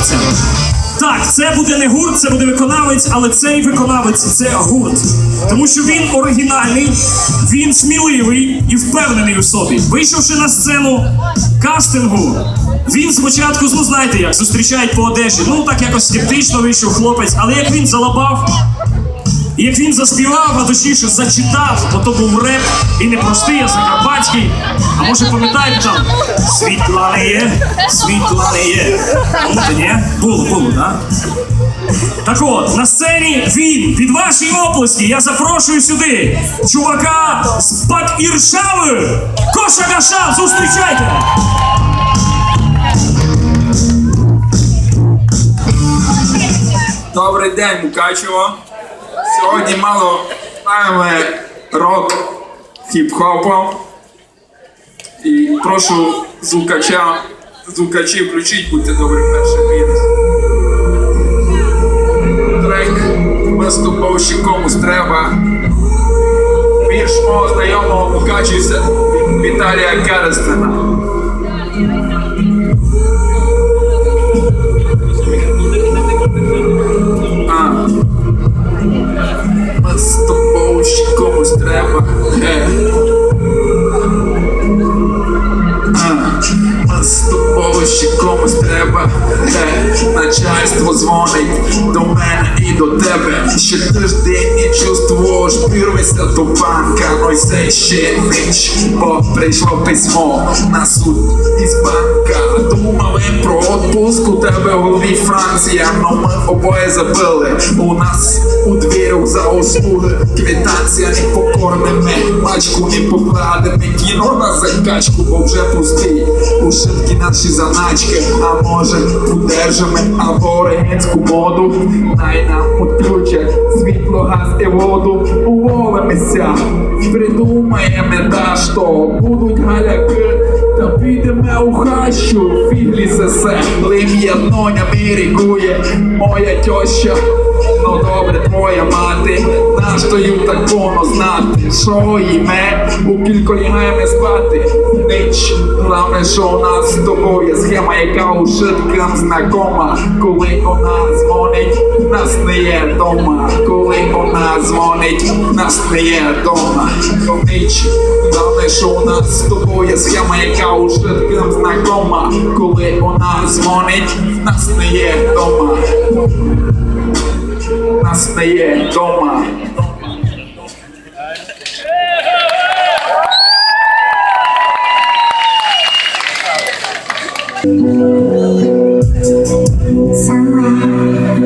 виконавцям. Так, це буде не гурт, це буде виконавець, але цей виконавець – це гурт. Тому що він оригінальний, він сміливий і впевнений у собі. Вийшовши на сцену кастингу, він спочатку, ну знаєте як, зустрічають по одежі, ну так якось скептично вийшов хлопець, але як він залабав, і як він заспівав, а точніше зачитав, бо то був реп, і не простий, а закарпатський. А може пам'ятаєте там «Світла не є, світла не є». Помните, ні? Було, так? Так от, на сцені він, під ваші оплески, я запрошую сюди чувака з Бак-Іршави, Коша Гаша, зустрічайте! Добрий день, Мукачево. Сьогодні мало знаємо рок хіп-хопом. І прошу звукачів включіть, будьте добрі, перший біт. Трек «Ми з тобою ще комусь треба». Вірш мого знайомого мукачівця Віталія Керестена. Ми з тобою ще комусь треба. Ми з тобою ще комусь треба. Начальство дзвонить до мене і до тебе. Ще тиждень не чувствуєш, пірвися до банка. Ну й це ще ніч, бо прийшло письмо на суд із банка. Думали про отпуск, у тебе в голові Франція. Но ми обоє забили, у нас у двіру за услуги. Квитанція непокорними, пачку не покладемо. Кіно на закачку, бо вже пустий. Ушитки наші заначки, а може удержимо або регенську моду. Най нам підключать світло, газ і воду. Уволимося, придумаємо та що будуть галяки. Та підемо у хащу, фіглі сесе. Лим'я дно не рікує моя тьоща. Ну добре, твоя мати, нащо їм так воно знати, що їме, у кілько лягаємо спати. Ніч, главне, що у нас з тобою є схема, яка ушиткам знакома. Коли вона дзвонить, нас не є дома. Коли вона дзвонить, нас не є дома. Ніч, главне, що у нас з тобою є схема, яка ушиткам знакома. Коли вона дзвонить, нас не є дома. Нас не є дома.